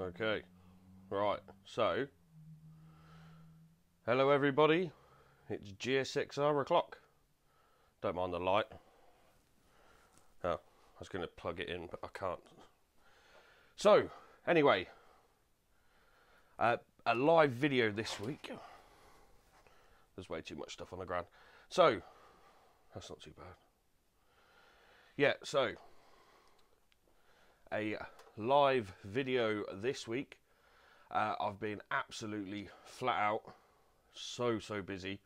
Okay, right, so, hello everybody, it's GSX-R o'clock. Don't mind the light. Oh, I was going to plug it in, but I can't. So, anyway, a live video this week. There's way too much stuff on the ground. So, that's not too bad. Yeah, so, a live video this week. I've been absolutely flat out, so busy.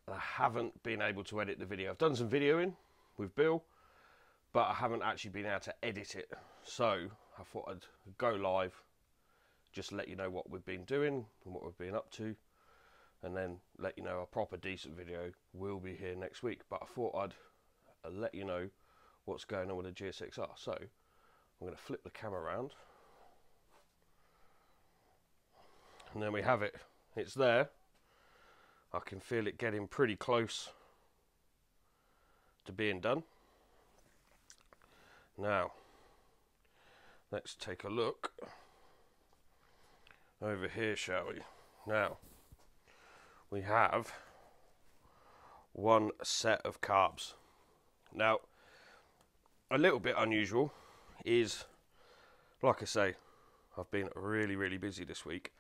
I haven't been able to edit the video. I've done some videoing with Bill, but I haven't actually been able to edit it. So I thought I'd go live, just let you know what we've been doing and what we've been up to, and then let you know a proper decent video will be here next week. But I thought I'd let you know what's going on with the GSX-R. So I'm going to flip the camera around, and then we have it. It's there. I can feel it getting pretty close to being done. Now, let's take a look over here, shall we? Now, we have one set of carbs. Now, a little bit unusual is, like I say, I've been really busy this week.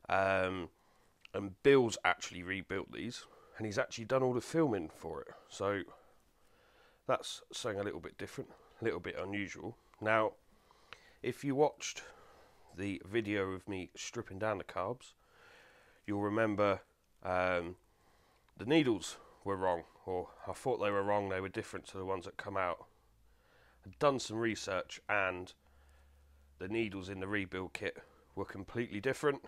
And Bill's actually rebuilt these, and he's actually done all the filming for it. So that's something a little bit different, a little bit unusual. Now, if you watched the video of me stripping down the carbs, you'll remember the needles were wrong, or I thought they were wrong. They were different to the ones that come out. I'd done some research, and the needles in the rebuild kit were completely different.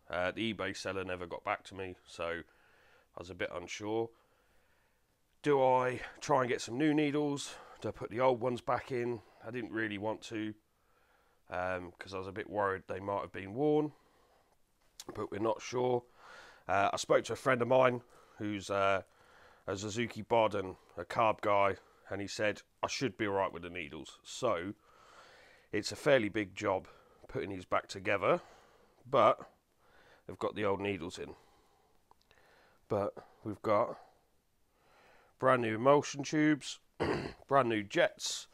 The eBay seller never got back to me, so I was a bit unsure. Do I try and get some new needles? Do I put the old ones back in? I didn't really want to, because I was a bit worried they might have been worn, but we're not sure. I spoke to a friend of mine who's a Suzuki bod and a carb guy, and he said I should be alright with the needles. So it's a fairly big job putting these back together, but they've got the old needles in. But we've got brand new emulsion tubes, brand new jets,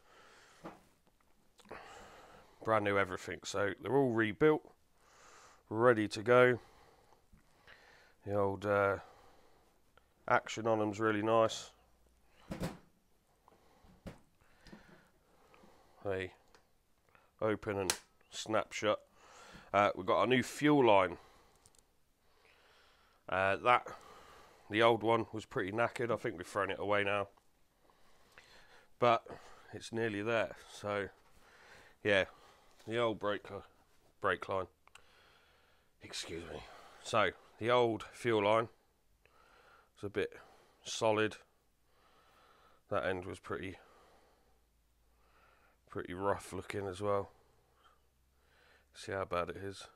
brand new everything. So they're all rebuilt, ready to go. The old action on them's really nice. They open and snap shut. We've got our new fuel line. The old one was pretty knackered. I think we've thrown it away now, but it's nearly there. So yeah, the old brake line, excuse me. So the old fuel line was a bit solid. That end was pretty rough looking as well. See how bad it is.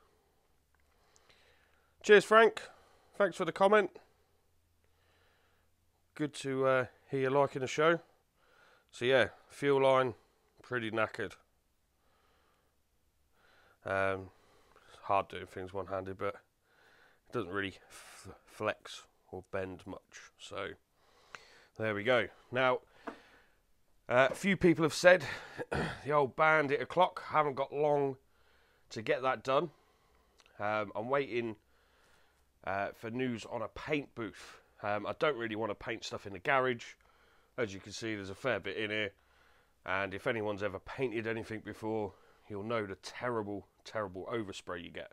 Cheers, Frank. Thanks for the comment. Good to hear you liking the show. So yeah, fuel line, pretty knackered. It's hard doing things one-handed, but it doesn't really flex or bend much. So there we go. Now, a few people have said the old Bandit clock. I haven't got long to get that done. I'm waiting for news on a paint booth. I don't really want to paint stuff in the garage. As you can see, there's a fair bit in here, and if anyone's ever painted anything before, you'll know the terrible overspray you get.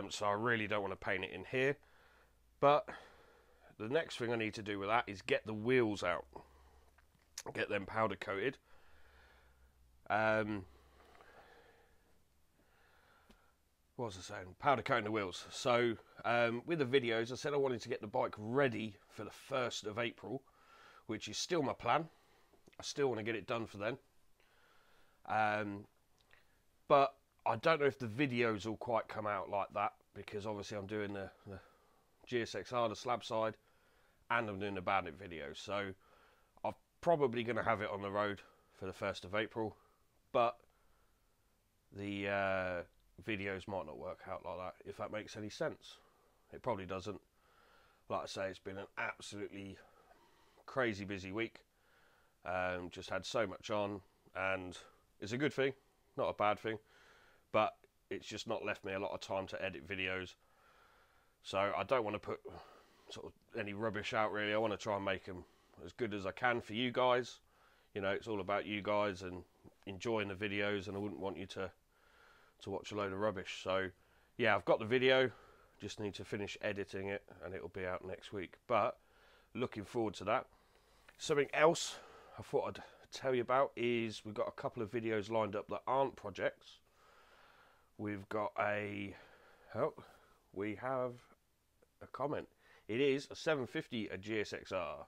So I really don't want to paint it in here. But the next thing I need to do with that is get the wheels out, get them powder coated. What was I saying? Powder coating the wheels. So with the videos, I said I wanted to get the bike ready for the 1st of April, which is still my plan. I still want to get it done for then. But I don't know if the videos will quite come out like that, because obviously I'm doing the GSX-R, the slab side, and I'm doing the Bandit video. So I'm probably going to have it on the road for the 1st of April. But the videos might not work out like that, if that makes any sense. It probably doesn't. Like I say, it's been an absolutely crazy busy week. Just had so much on, and it's a good thing, not a bad thing, but it's just not left me a lot of time to edit videos. So I don't want to put sort of any rubbish out, really. I want to try and make them as good as I can for you guys. You know, it's all about you guys and enjoying the videos, and I wouldn't want you to watch a load of rubbish. So yeah, I've got the video, just need to finish editing it, and it'll be out next week. But looking forward to that. Something else I thought I'd tell you about is we've got a couple of videos lined up that aren't projects. We've got we have a comment. It is a 750, a GSX-R.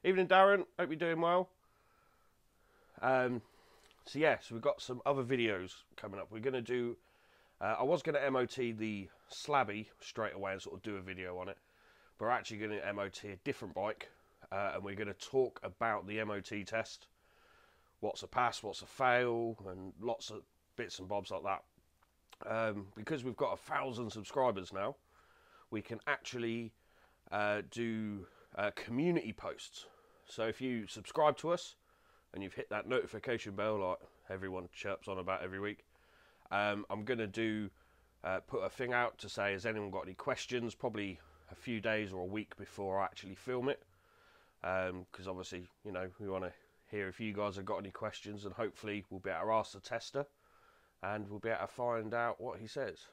Evening, Darren. Hope you're doing well. So yes, we've got some other videos coming up. We're going to do, I was going to MOT the Slabby straight away and sort of do a video on it. But we're actually going to MOT a different bike, and we're going to talk about the MOT test. What's a pass, what's a fail, and lots of bits and bobs like that. Because we've got 1,000 subscribers now, we can actually do community posts. So if you subscribe to us, and you've hit that notification bell like everyone chirps on about every week, I'm going to do put a thing out to say, has anyone got any questions, probably a few days or a week before I actually film it, because obviously, you know, we want to hear if you guys have got any questions, and hopefully we'll be able to ask the tester and we'll be able to find out what he says.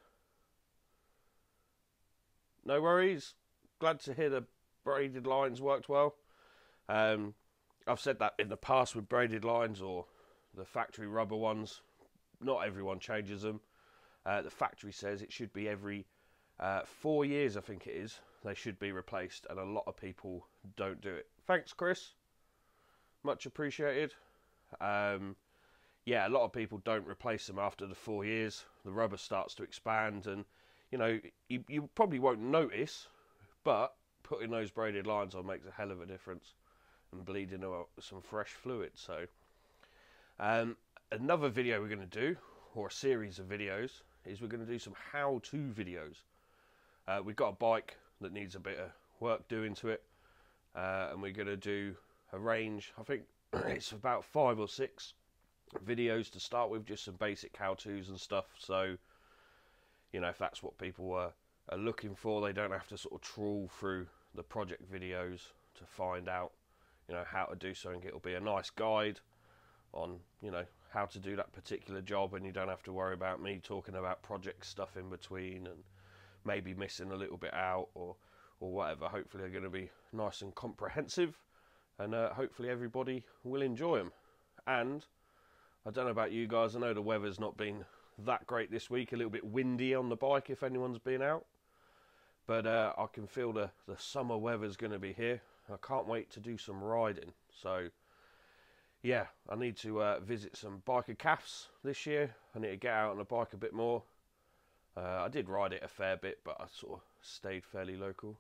No worries, glad to hear the braided lines worked well. I've said that in the past with braided lines or the factory rubber ones. Not everyone changes them. The factory says it should be every 4 years, I think it is. They should be replaced, and a lot of people don't do it. Thanks, Chris. Much appreciated. Yeah, a lot of people don't replace them after the 4 years. The rubber starts to expand, and you know, you probably won't notice, but putting those braided lines on makes a hell of a difference. And bleeding out some fresh fluid. So another video we're going to do, or a series of videos, is we're going to do some how-to videos. We've got a bike that needs a bit of work doing to it, and we're going to do a range. I think it's about 5 or 6 videos to start with, just some basic how-tos and stuff. So you know, if that's what people are looking for, they don't have to sort of trawl through the project videos to find out, you know, how to do something. It'll be a nice guide on, you know, how to do that particular job, and you don't have to worry about me talking about project stuff in between and maybe missing a little bit out or whatever. Hopefully they're going to be nice and comprehensive, and hopefully everybody will enjoy them. And I don't know about you guys, I know the weather's not been that great this week, a little bit windy on the bike if anyone's been out, but I can feel the summer weather's going to be here. I can't wait to do some riding. So yeah, I need to visit some biker cafes this year. I need to get out on a bike a bit more. I did ride it a fair bit, but I sort of stayed fairly local.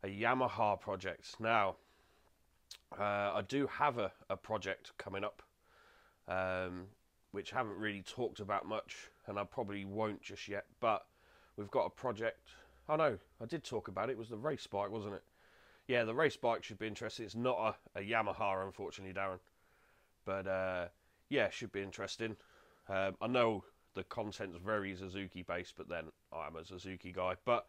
A Yamaha project. Now, I do have a project coming up, which I haven't really talked about much, and I probably won't just yet, but we've got a project. Oh no, I did talk about it. It was the race bike, wasn't it? Yeah, the race bike should be interesting. It's not a Yamaha, unfortunately, Darren. But yeah, should be interesting. I know the content's very Suzuki based, but then I'm a Suzuki guy. But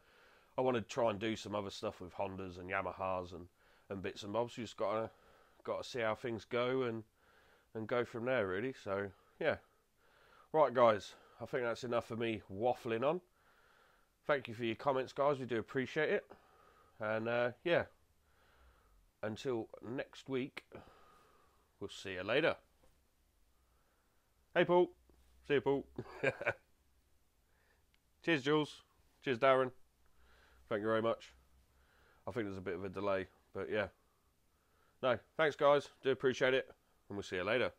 I want to try and do some other stuff with Hondas and Yamahas and bits and bobs. You just got to see how things go and go from there, really. So yeah, right, guys. I think that's enough for me waffling on. Thank you for your comments, guys. We do appreciate it. And yeah, until next week, we'll see you later. Hey, Paul. See you, Paul. Cheers, Jules. Cheers, Darren. Thank you very much. I think there's a bit of a delay, but yeah. No, thanks, guys. Do appreciate it, and we'll see you later.